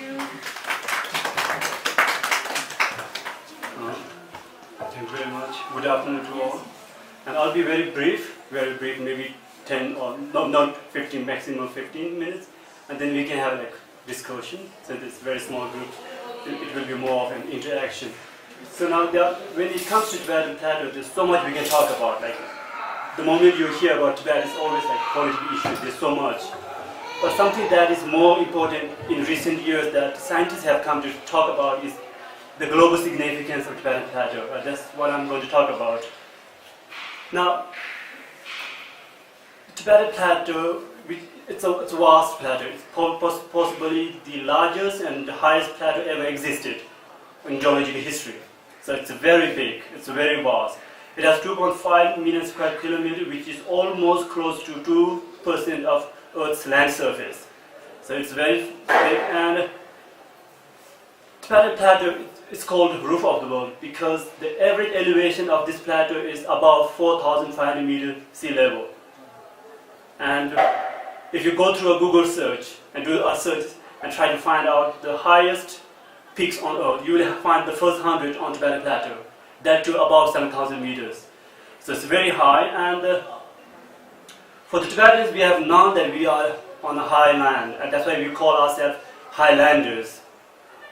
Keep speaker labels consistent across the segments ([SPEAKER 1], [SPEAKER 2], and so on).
[SPEAKER 1] you.
[SPEAKER 2] Thank you very much. Good afternoon to all. And I'll be very brief, maybe 10 or not 15, maximum 15 minutes. And then we can have like discussion. So it's very small group. It will be more of an interaction. So now when it comes to Tibetan Plateau, there's so much we can talk about. Like the moment you hear about Tibet, it's always like political issues. There's so much. But something that is more important in recent years that scientists have come to talk about is the global significance of Tibetan Plateau. That's what I'm going to talk about. Now, Tibetan Plateau, it's a vast plateau. It's possibly the largest and the highest plateau ever existed in geological history. So it's very big, it's very vast. It has 2.5 million square kilometers, which is almost close to 2% of Earth's land surface. So it's very big, and Tibetan Plateau is called the roof of the world because the average elevation of this plateau is above 4,500 meters sea level. And if you go through a Google search and do a search and try to find out the highest peaks on Earth, you will find the first 100 on Tibetan Plateau, that to above 7,000 meters. So it's very high, and for the Tibetans, we have known that we are on a high land, and that's why we call ourselves highlanders.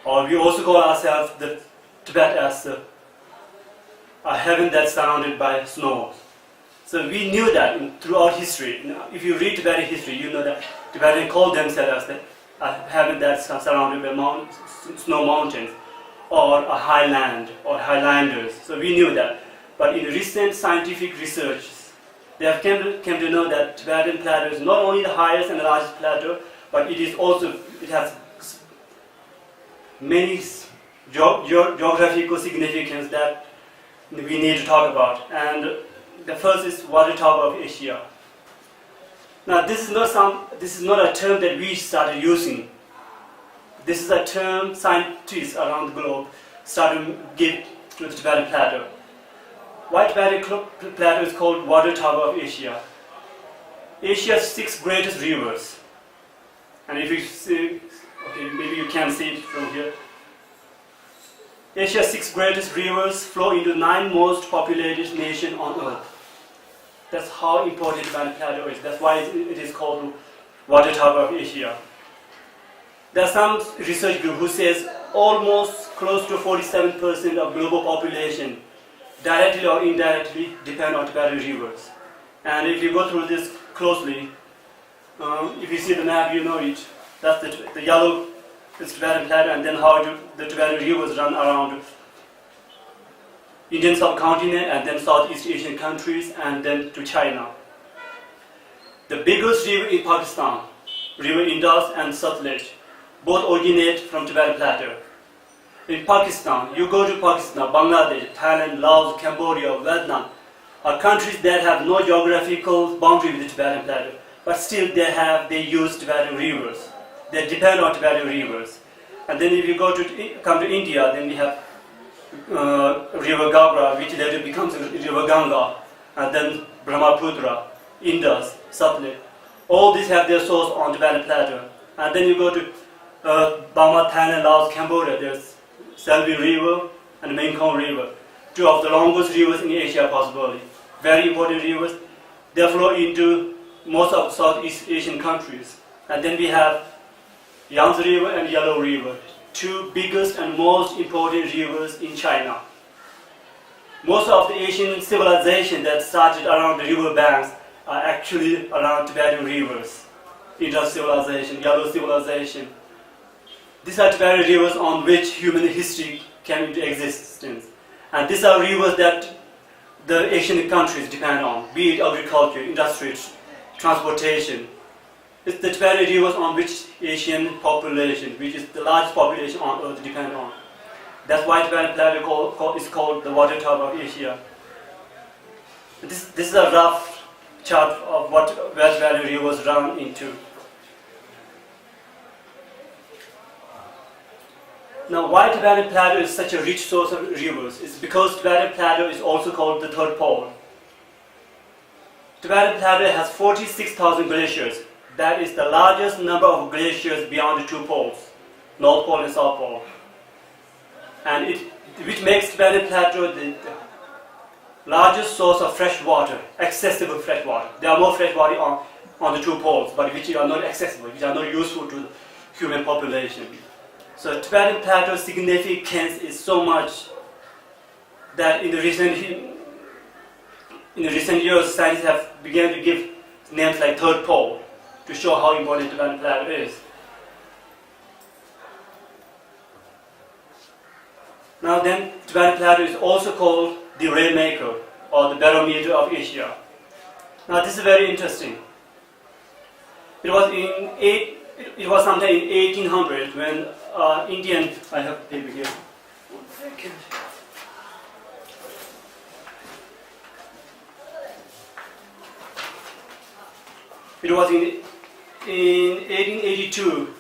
[SPEAKER 2] Or we also call ourselves the Tibet as a heaven that's surrounded by snow. So we knew that throughout history. If you read Tibetan history, you know that Tibetans call themselves a heaven that's surrounded by snow mountains, or a highland, or highlanders. So we knew that. But in recent scientific research, they have came to know that Tibetan Plateau is not only the highest and the largest plateau, but it has many geographical significance that we need to talk about. And the first is water tower of Asia. Now this is not a term that we started using. This is a term scientists around the globe started to give to the Tibetan Plateau. Why Tibetan Plateau is called water tower of Asia? Asia's 6 greatest rivers. And if you see, okay, maybe you can see it from here. Asia's 6 greatest rivers flow into 9 most populated nations on Earth. That's how important Tibetan Plateau is. That's why it is called water tower of Asia. There are some research group who says almost close to 47% of global population directly or indirectly depend on Tibetan rivers. And if you go through this closely, if you see the map, you know it. That's the yellow is Tibetan Plateau, and then how the Tibetan rivers run around Indian subcontinent, and then Southeast Asian countries, and then to China. The biggest river in Pakistan, River Indus and Satluj, both originate from Tibetan Plateau. In Pakistan, you go to Pakistan, Bangladesh, Thailand, Laos, Cambodia, Vietnam, are countries that have no geographical boundary with the Tibetan Plateau, but still they use Tibetan rivers. They depend on Tibetan rivers. And then if you come to India, then we have River Gabra, which later becomes River Ganga, and then Brahmaputra, Indus, Satluj. All these have their source on Tibetan Plateau. And then you go to Burma, Thailand, Laos, Cambodia. There's Selvi River and Mekong River, 2 of the longest rivers in Asia possibly. Very important rivers. They flow into most of Southeast Asian countries. And then we have Yangtze River and Yellow River, 2 biggest and most important rivers in China. Most of the Asian civilization that started around the river banks are actually around Tibetan rivers. Indus civilization, Yellow civilization. These are Tibetan rivers on which human history came into existence. And these are rivers that the Asian countries depend on, be it agriculture, industry, transportation. It's the Tibetan rivers on which Asian population, which is the largest population on Earth, depend on. That's why Tibetan Plateau is called the water tower of Asia. This is a rough chart of where Tibetan rivers run into. Now, why Tibetan Plateau is such a rich source of rivers? It's because Tibetan Plateau is also called the third pole. Tibetan Plateau has 46,000 glaciers. That is the largest number of glaciers beyond the 2 poles. North Pole and South Pole. And which makes Tibetan Plateau the largest source of fresh water, accessible fresh water. There are more fresh water on the two poles, but which are not accessible, which are not useful to the human population. So Tibetan Plateau's significance is so much that in the recent years, scientists have begun to give names like third pole to show how important Tibetan Plateau is. Now then, Tibetan Plateau is also called the rainmaker or the barometer of Asia. Now this is very interesting. It was sometime in 1800 when Indian. I have paper here. 1 second. It was in 1882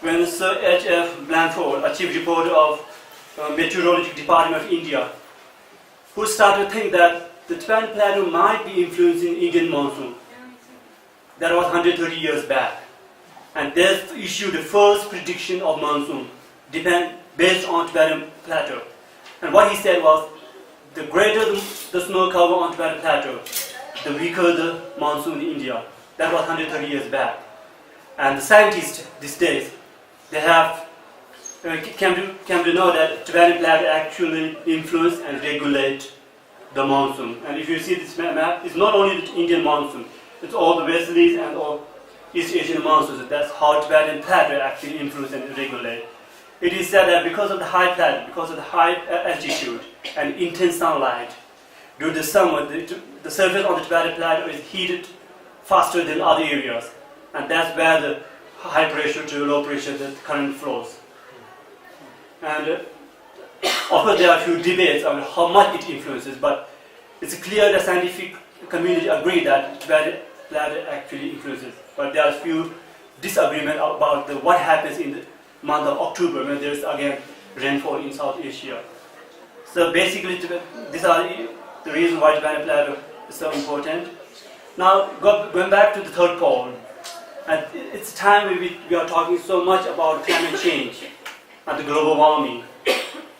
[SPEAKER 2] when Sir H.F. Blandford, a chief reporter of Meteorological Department of India, who started to think that the Tibetan Plateau might be influencing Indian monsoon. That was 130 years back. And they issued the first prediction of monsoon based on Tibetan Plateau. And what he said was, the greater the snow cover on Tibetan Plateau, the weaker the monsoon in India. That was 130 years back. And the scientists these days, they have came to know that Tibetan Plateau actually influence and regulate the monsoon. And if you see this map, it's not only the Indian monsoon, it's all the westerlies and all East Asian monsoons. That's how Tibetan Plateau actually influence and regulate. It is said that because of the high plateau, because of the high altitude and intense sunlight, during the summer, the surface on the Tibetan Plateau is heated faster than other areas. And that's where the high pressure to low pressure, the current flows. And of course there are a few debates on how much it influences, but it's clear the scientific community agree that Tibetan Plateau actually influences. But there are a few disagreements about what happens in the month of October when there is again rainfall in South Asia. So basically these are the reasons why Tibetan Plateau is so important. Now going back to the third pole, and it's time we are talking so much about climate change and the global warming.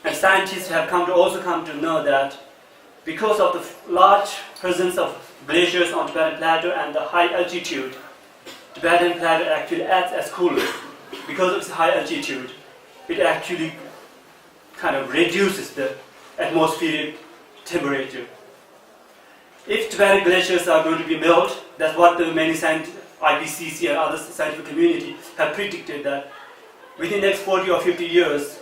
[SPEAKER 2] And scientists have also come to know that because of the large presence of glaciers on Tibetan Plateau and the high altitude, Tibetan Plateau actually acts as cooler. Because of its high altitude, it actually kind of reduces the atmospheric temperature. If Tibetan glaciers are going to be melted, that's what the many IPCC and other scientific community have predicted, that within the next 40 or 50 years,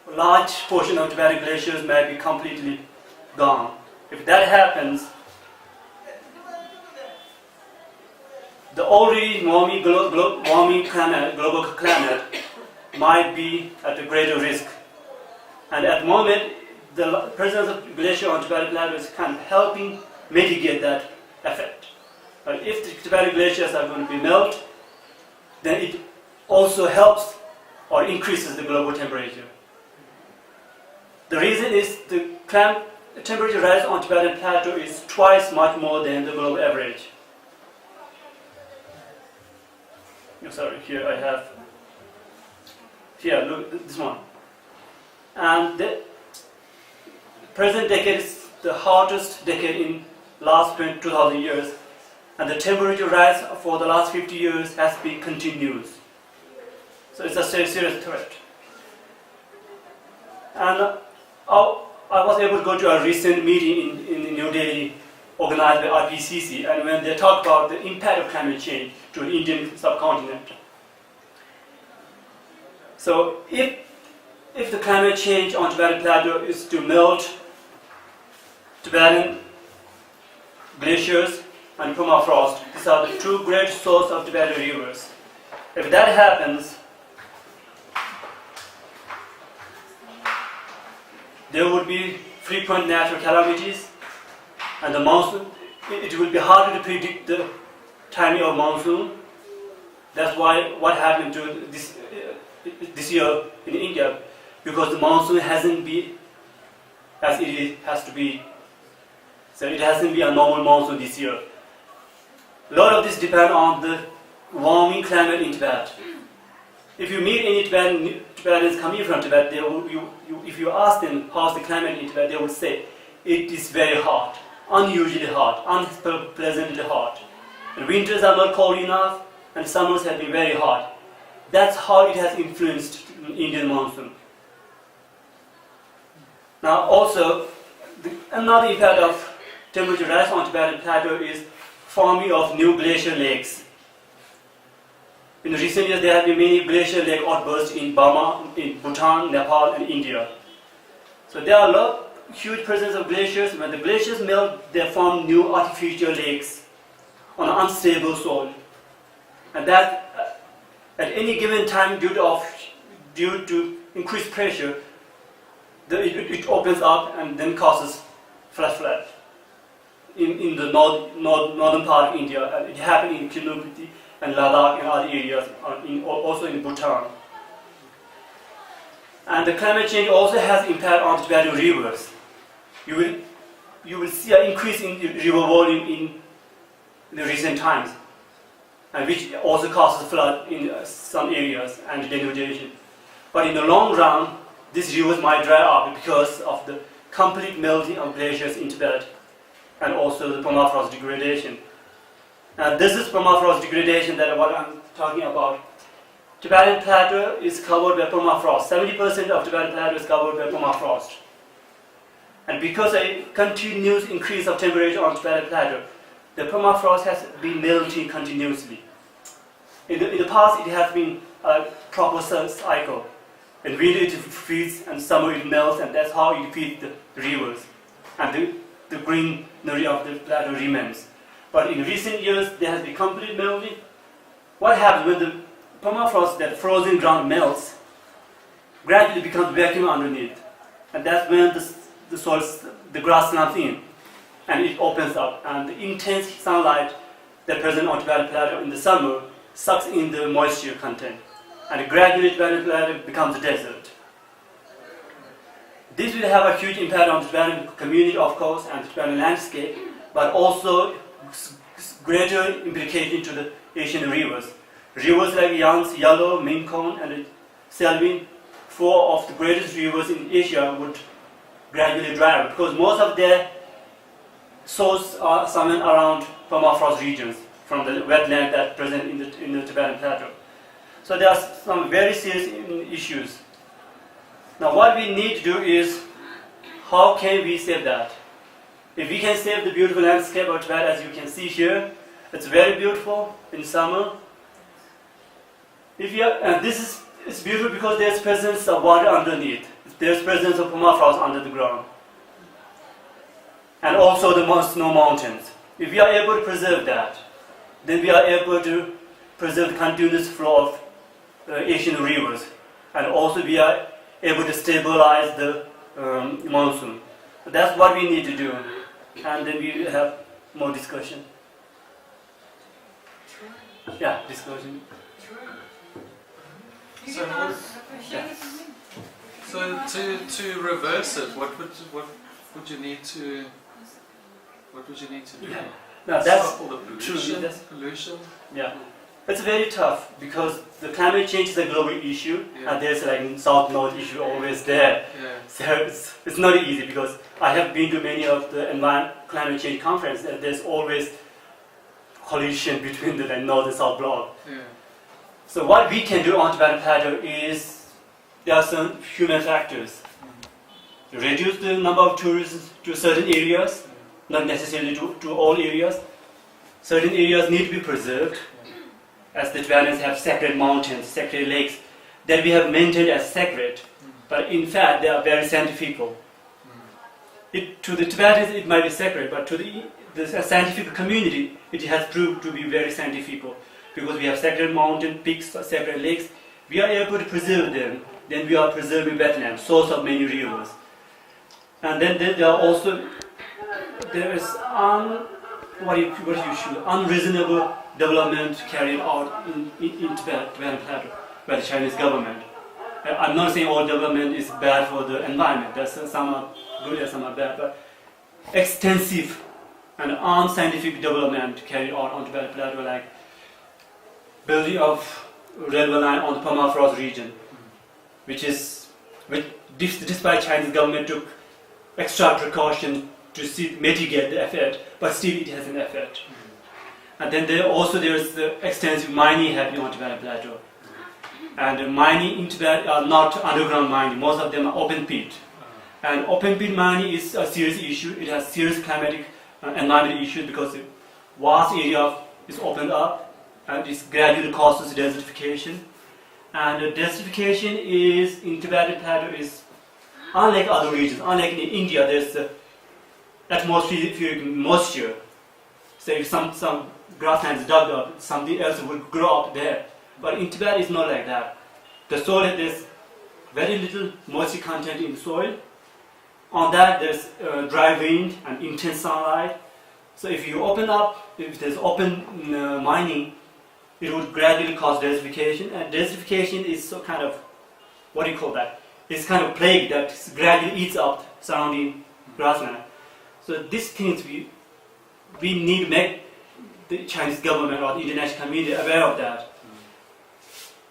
[SPEAKER 2] a large portion of Tibetan glaciers may be completely gone. If that happens, the already warming global climate might be at a greater risk. And at the moment, the presence of glacier on Tibetan Plateau is kind of helping mitigate that effect. But if the Tibetan glaciers are going to be melted, then it also helps or increases the global temperature. The reason is the temperature rise on Tibetan Plateau is twice much more than the global average. Sorry, here I have, here, look, this one. And the present decade is the hottest decade in last 2,000 years, and the temperature rise for the last 50 years has been continuous. So it's a serious threat. And I was able to go to a recent meeting in New Delhi organized by IPCC, and when they talk about the impact of climate change to the Indian subcontinent. So if the climate change on Tibetan Plateau is to melt Tibetan glaciers and permafrost, these are the two great sources of Tibetan rivers. If that happens, there would be frequent natural calamities, and the monsoon, it will be harder to predict the timing of monsoon. That's why what happened to this year in India, because the monsoon hasn't been as it has to be. So it hasn't been a normal monsoon this year. A lot of this depends on the warming climate in Tibet. If you meet any Tibetans coming from Tibet, if you ask them how's the climate in Tibet, they will say it is very hot, unusually hot, unpleasantly hot. And winters are not cold enough, and summers have been very hot. That's how it has influenced Indian monsoon. Now also, another impact of temperature rise on Tibetan Plateau is forming of new glacier lakes. In recent years, there have been many glacier lake outbursts in Burma, in Bhutan, Nepal, and India. So there are huge presence of glaciers. When the glaciers melt, they form new artificial lakes on unstable soil, and that at any given time, due to increased pressure, it opens up and then causes flash flood in the northern part of India. And it happened in Kiribati and Ladakh and other areas, also in Bhutan. And the climate change also has impact on Tibetan rivers. You will see an increase in river volume in the recent times, and which also causes flood in some areas and denudation. But in the long run, these rivers might dry up because of the complete melting of glaciers in Tibet and also the permafrost degradation. And this is permafrost degradation that what I'm talking about. Tibetan Plateau is covered by permafrost. 70% of Tibetan Plateau is covered by permafrost. And because a continuous increase of temperature on Tibetan Plateau, the permafrost has been melting continuously. In the past, it has been a proper cycle. In winter it freezes, and summer it melts, and that's how it feeds the rivers. And the greenery of the plateau remains. But in recent years, there has been complete melting. What happens when the permafrost, that frozen ground, melts? Gradually becomes vacuum underneath, and that's when the soil, the grass slumps in, and it opens up, and the intense sunlight that present on Tibetan Plateau in the summer sucks in the moisture content, and gradually Tibetan Plateau becomes a desert. This will have a huge impact on the Tibetan community, of course, and the Tibetan landscape, but also greater implication to the Asian rivers. Rivers like Yangtze, Yellow, Mekong, and Salween, four of the greatest rivers in Asia, would gradually dry up because most of their sources are somewhere around permafrost regions from the wetland that present in the Tibetan Plateau. So there are some very serious issues. Now what we need to do is, how can we save that? If we can save the beautiful landscape of Tibet, as you can see here, it's very beautiful in summer. It's beautiful because there's presence of water underneath. There's presence of permafrost under the ground. And also the snow mountains. If we are able to preserve that, then we are able to preserve the continuous flow of Asian rivers. And also we are able to stabilize the monsoon. That's what we need to do. And then we will have more discussion. Yeah, discussion.
[SPEAKER 1] So, to reverse it, what would you need to do?
[SPEAKER 2] Yeah. Now that's
[SPEAKER 1] Stop all the pollution.
[SPEAKER 2] Yeah, it's very tough because the climate change is a global issue,
[SPEAKER 1] Yeah.
[SPEAKER 2] and there's like south-north issue always there.
[SPEAKER 1] Yeah.
[SPEAKER 2] So it's not easy because I have been to many of the climate change conferences, and there's always collision between the north and south block.
[SPEAKER 1] Yeah.
[SPEAKER 2] So what we can do on Tibetan Plateau is, there are some human factors. To reduce the number of tourists to certain areas, not necessarily to all areas. Certain areas need to be preserved, as the Tibetans have sacred mountains, sacred lakes, that we have maintained as sacred, but in fact they are very scientifical. To the Tibetans it might be sacred, but to the scientific community it has proved to be very scientifical, because we have sacred mountain peaks, sacred lakes. We are able to preserve them. Then we are preserving wetlands, source of many rivers. And then there are also, there is unreasonable development carried out in Tibetan Plateau by the Chinese government. I'm not saying all development is bad for the environment. Some are good and some are bad, but extensive and unscientific development carried out on Tibetan Plateau, like building of railway line on the permafrost region, which despite Chinese government took extra precaution to mitigate the effect, but still it has an effect. And then there's the extensive mining happening on Tibetan Plateau. And mining in Tibet are not underground mining, most of them are open pit. And open pit mining is a serious issue. It has serious climatic and environmental issues because the vast area is opened up and it gradually causes desertification. And the desertification is in Tibetan Plateau is unlike other regions. Unlike in India, there's atmospheric moisture. So if some grassland is dug up, something else will grow up there. But in Tibet, it's not like that. The soil, there's very little moisture content in the soil. On that, there's dry wind and intense sunlight. So if you open up, if there's open mining, it would gradually cause desertification. And desertification is so kind of, what do you call that? It's kind of plague that gradually eats up surrounding grassland. So these things we need to make the Chinese government or the international community aware of that.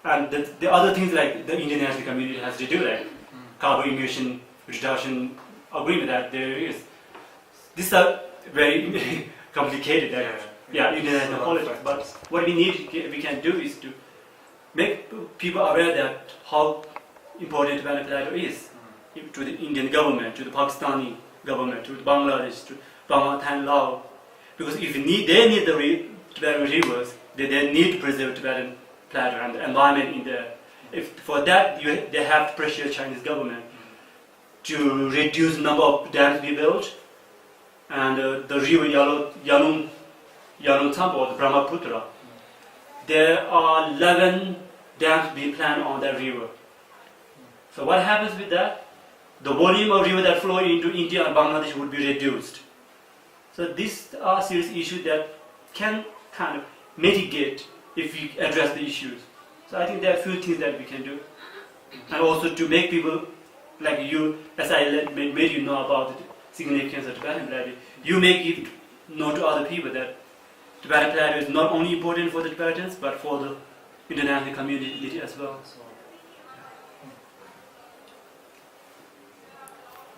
[SPEAKER 2] And the other things like the international community has to do, like carbon emission reduction agreement that there is. These are very complicated, international politics. But what we can do is to make people aware that how important Tibetan Plateau is to the Indian government, to the Pakistani government, to Bangladesh, to Burma, Thailand, Laos. Because if they need the Tibetan rivers, they need to preserve Tibetan Plateau and the environment in there. If for that they have to pressure Chinese government to reduce the number of dams to be built, and the river Tempa or the Brahmaputra, there are 11 dams being planned on that river. So what happens with that? The volume of river that flow into India and Bangladesh would be reduced. So these are serious issues that can kind of mitigate if we address the issues. So I think there are a few things that we can do. And also to make people like you, as I made you know about the significance of Tibetan Plateau, you make it known to other people that Tibetan Plateau is not only important for the Tibetans, but for the international community as well. So,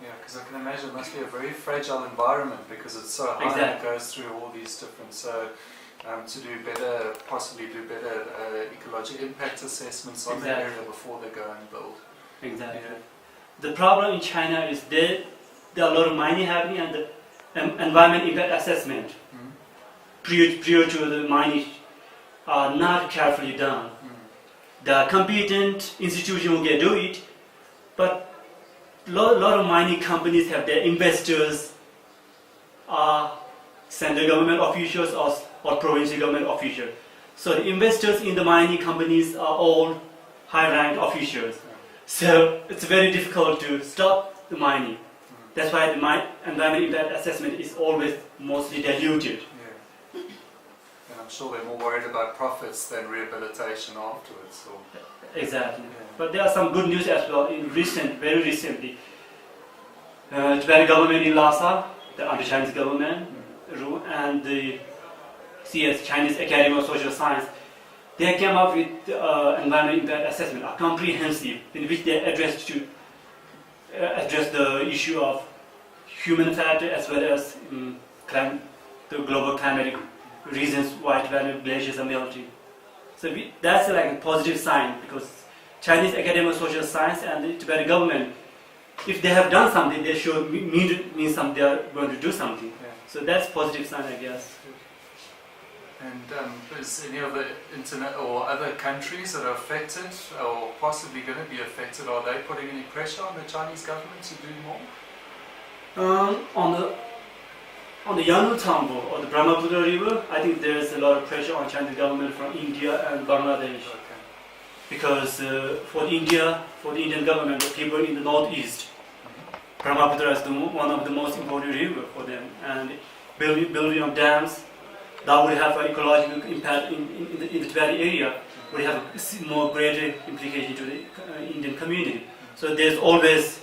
[SPEAKER 1] yeah, because I can imagine it must be a very fragile environment because it's so high and it goes through all these different. So to possibly do better ecological impact assessments on the area before they go and build.
[SPEAKER 2] Exactly. Yeah. The problem in China is there are a lot of mining happening and the environment impact assessment prior to the mining are not carefully done. The competent institution will do it, but a lot of mining companies have their investors are central government officials or provincial government officials. So the investors in the mining companies are all high-ranked officials. So it's very difficult to stop the mining. That's why the environment impact assessment is always mostly diluted.
[SPEAKER 1] Yeah. And I'm sure they're more worried about profits than rehabilitation afterwards. Or...
[SPEAKER 2] Exactly. Yeah. But there are some good news as well. Very recently, Tibetan government in Lhasa, the anti-Chinese government, and the CS, Chinese Academy of Social Science, they came up with environmental impact assessment, a comprehensive, in which they address the issue of human factor as well as the global climatic reasons why Tibetan glaciers are melting. So that's like a positive sign because Chinese Academy of Social Science and the Tibetan government, if they have done something, they should mean something. They are going to do something. Yeah. So that's positive sign, I guess.
[SPEAKER 1] And is any of the internet or other countries that are affected or possibly going to be affected, are they putting any pressure on the Chinese government to do more?
[SPEAKER 2] On the Yanu Temple or the Brahmaputra River, I think there is a lot of pressure on Chinese government from India and Bangladesh.
[SPEAKER 1] Okay. Because
[SPEAKER 2] for the Indian government, the people in the northeast, Brahmaputra is one of the most important rivers for them, and building of dams that would have an ecological impact in the Tibetan area, would have a more greater implication to the Indian community. So there's always,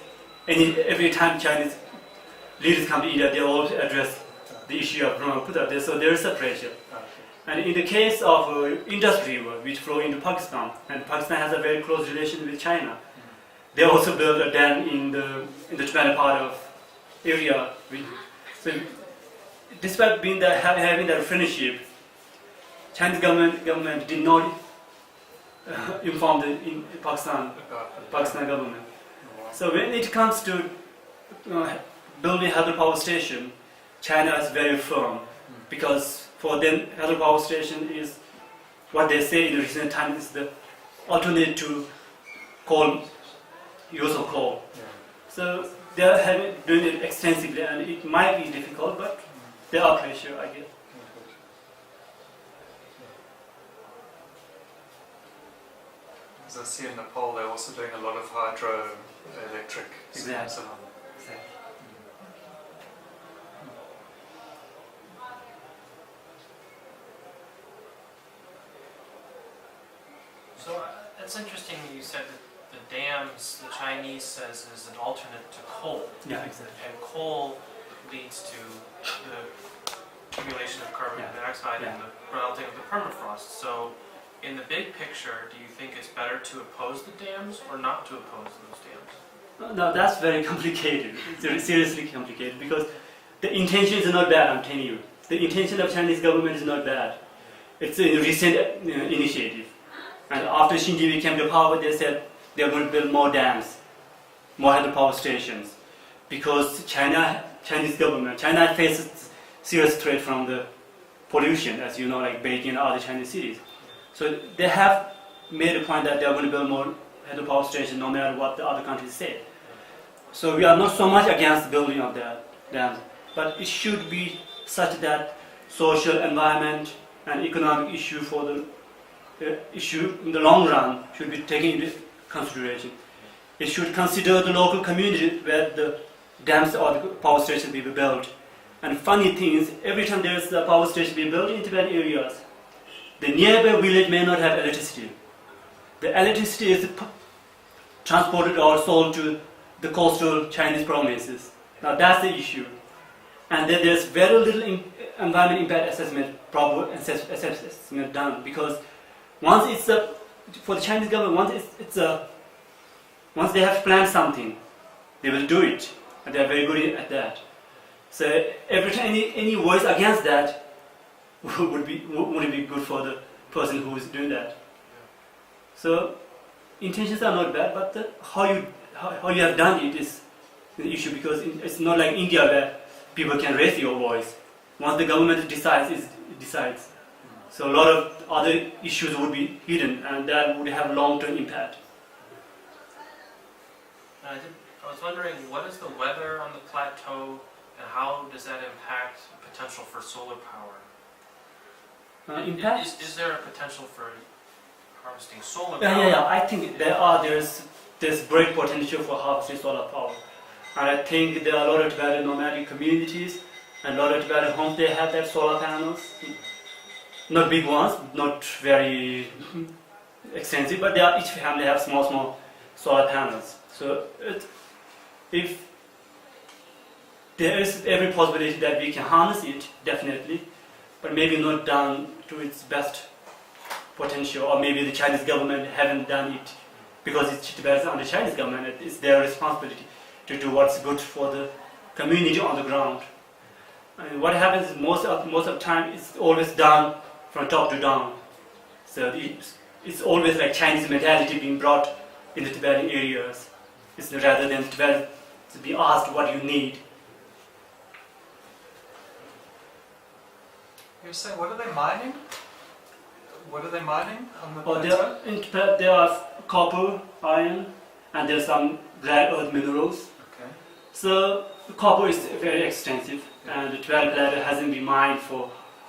[SPEAKER 2] every time Chinese leaders come to India, they always address the issue of Brahmaputra. So there is a pressure. And in the case of Indus River, which flow into Pakistan, and Pakistan has a very close relation with China, they also built a dam in the Tibetan part of area. So, despite being having that friendship, Chinese government did not inform the Pakistan government. So when it comes to building hydropower station, China is very firm, because for them hydropower station is what they say in the recent times is the alternate to coal, use of coal. So they are doing it extensively, and it might be difficult, but there are pressure, I guess.
[SPEAKER 1] As I see in Nepal, they're also doing a lot of hydroelectric systems.
[SPEAKER 2] Exactly.
[SPEAKER 3] So it's interesting you said that the dams, the Chinese says, is an alternate to coal.
[SPEAKER 2] Yeah, exactly.
[SPEAKER 3] And coal leads to the accumulation of carbon dioxide and the melting of the permafrost. So in the big picture, do you think it's better to oppose the dams or not to oppose those dams?
[SPEAKER 2] No, that's very complicated. It's very seriously complicated, because the intention is not bad, I'm telling you. The intention of Chinese government is not bad. It's a recent initiative. And after Xinjiang came to power, they said they are going to build more dams, more hydropower stations, because Chinese government faces serious threat from the pollution, as you know, like Beijing and other Chinese cities. So they have made a point that they are going to build more hydropower stations, no matter what the other countries say. So we are not so much against the building of the dams, but it should be such that social, environment, and economic issue for the issue in the long run should be taken into consideration. It should consider the local community where the dams or the power station will be built. And funny thing is, every time there is a power station being built in Tibetan areas, the nearby village may not have electricity. The electricity is transported or sold to the coastal Chinese provinces. Now that's the issue. And then there's very little environment impact assessment done, because once it's for the Chinese government, once they have planned something, they will do it, and they are very good at that. So every time any voice against that wouldn't be good for the person who is doing that. So intentions are not bad, but how you have done it is the issue, because it's not like India where people can raise your voice. Once the government decides, it decides. So a lot of other issues would be hidden, and that would have long-term impact.
[SPEAKER 3] I was wondering, what is the weather on the plateau, and how does that impact potential for solar power? Is there a potential for harvesting solar power?
[SPEAKER 2] Yeah. I think there's great potential for harvesting solar power. And I think there are a lot of Tibetan nomadic communities and a lot of Tibetan homes, they have that solar panels. Not big ones, not very extensive, but each family have small solar panels. So if there is every possibility that we can harness it, definitely, but maybe not done to its best potential, or maybe the Chinese government haven't done it because it's Tibet's under Chinese government. It's their responsibility to do what's good for the community on the ground. And what happens is most of the time it's always done from top to down. So it's always like Chinese mentality being brought in the Tibetan areas. It's rather than Tibetans to be asked what you need.
[SPEAKER 1] You're saying, what are they mining? What are they mining on the plateau?
[SPEAKER 2] There are copper, iron, and there's some rare earth minerals.
[SPEAKER 1] Okay.
[SPEAKER 2] So copper is very extensive, and the Tibetan Plateau hasn't been mined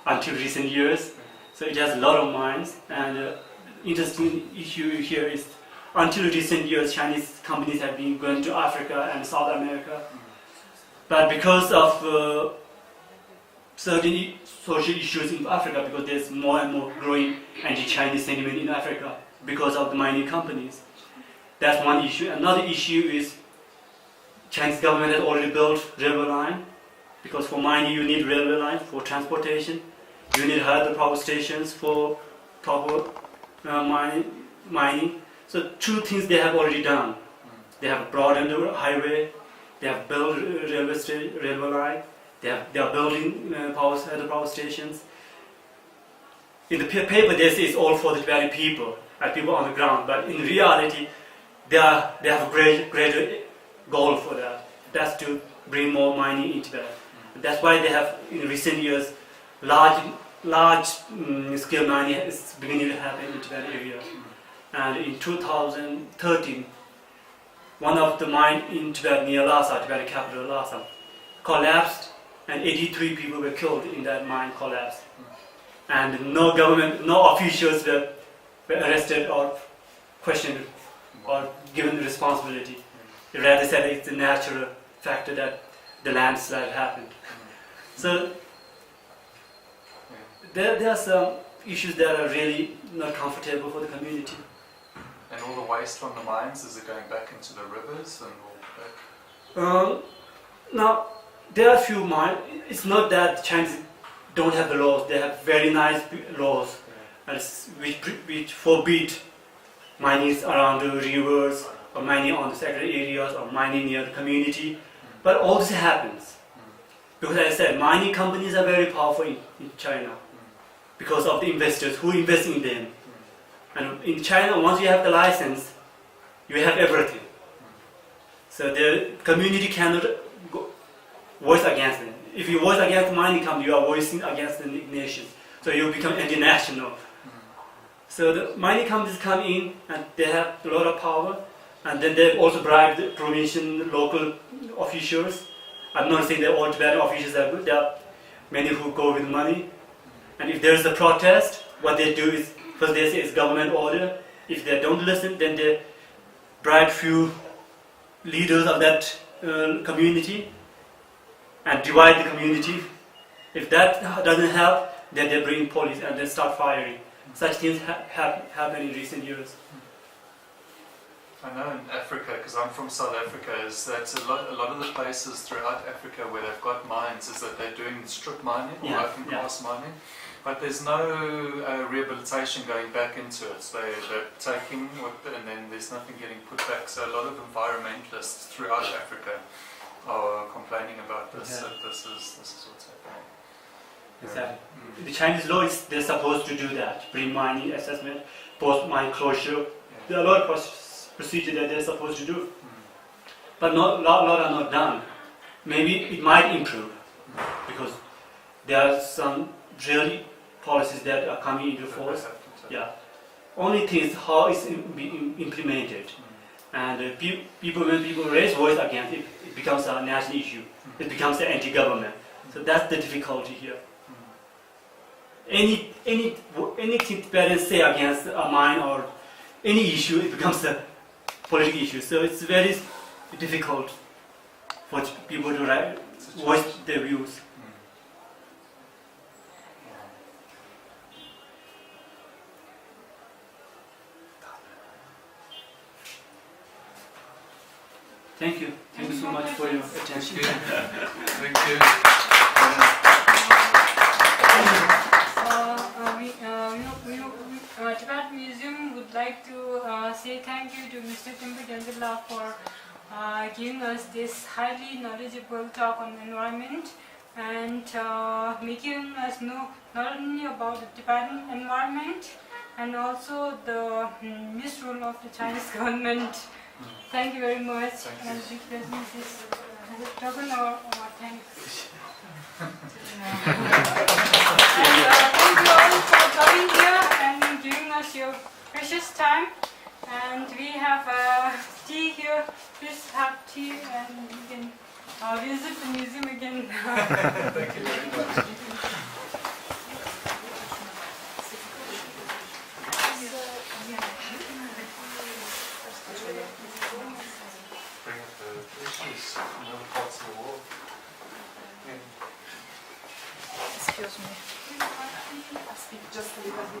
[SPEAKER 2] until recent years. So it has a lot of mines, and the interesting issue here is until recent years Chinese companies have been going to Africa and South America. But because of certain social issues in Africa, because there's more and more growing anti-Chinese sentiment in Africa because of the mining companies. That's one issue. Another issue is Chinese government has already built railway line, because for mining you need railway line for transportation. You need hydropower stations for proper mining. So two things they have already done. They have broadened the highway, they have built railway line, they are building hydropower stations. In the paper this is all for the Tibetan people, and people on the ground, but in reality they have a greater goal for that. That's to bring more mining in Tibet. That's why they have in recent years large scale mining is beginning to happen in Tibet area. And in 2013, one of the mines in Tibet near Lhasa, Tibetan capital Lhasa, collapsed, and 83 people were killed in that mine collapse. And no government, no officials were arrested or questioned or given the responsibility. They rather said it's a natural factor that the landslide happened. So there are some issues that are really not comfortable for the community.
[SPEAKER 1] And all the waste from the mines, is it going back into the rivers and all back?
[SPEAKER 2] Now, there are a few mines. It's not that the Chinese don't have the laws. They have very nice laws which forbid mining around the rivers or mining on the sacred areas or mining near the community. But all this happens. Because as I said, mining companies are very powerful in China because of the investors who invest in them. And in China, once you have the license, you have everything. So the community cannot voice against them. If you voice against the mining company, you are voicing against the nation. So you become anti-national. So the mining companies come in and they have a lot of power, and then they also bribe the provincial, local officials. I'm not saying that all Tibetan officials are good. There are many who go with money. And if there is a protest, what they do is, first they say it's government order. If they don't listen, then they bribe few leaders of that community and divide the community. If that doesn't help, then they bring police and then start firing. Such things have happened in recent years.
[SPEAKER 1] I know in Africa, because I'm from South Africa, is that a lot of the places throughout Africa where they've got mines is that they're doing strip mining or open cast mining, but there's no rehabilitation going back into it. So they're taking and then there's nothing getting put back. So a lot of environmentalists throughout Africa are complaining about this. That this is what's happening.
[SPEAKER 2] Exactly. The Chinese law is they're supposed to do that, pre-mining assessment, post-mine closure. There are a lot of procedures that they're supposed to do, but not a lot are not done. Maybe it might improve because there are some really policies that are coming into force. Only thing is how it's being implemented, and when people raise voice against it, it becomes a national issue. It becomes an anti-government. So that's the difficulty here. Anything Tibetans say against a mine or any issue, it becomes a political issue. So it's very difficult for people to voice their views. Thank you. Thank you so much for your attention.
[SPEAKER 1] Thank you.
[SPEAKER 4] Tibet Museum would like to say thank you to Mr. Tempa Zamlha for giving us this highly knowledgeable talk on environment and making us know not only about the Tibetan environment and also the misrule of the Chinese government. Thank you very much. And the present is as a token of our thanks. Thank you all for coming here and giving us your precious time. And we have tea here. Please have tea and you can visit the museum again.
[SPEAKER 1] Thank you very much. Bring up the issues in other parts of the world.
[SPEAKER 5] Excuse me. I speak just a little bit.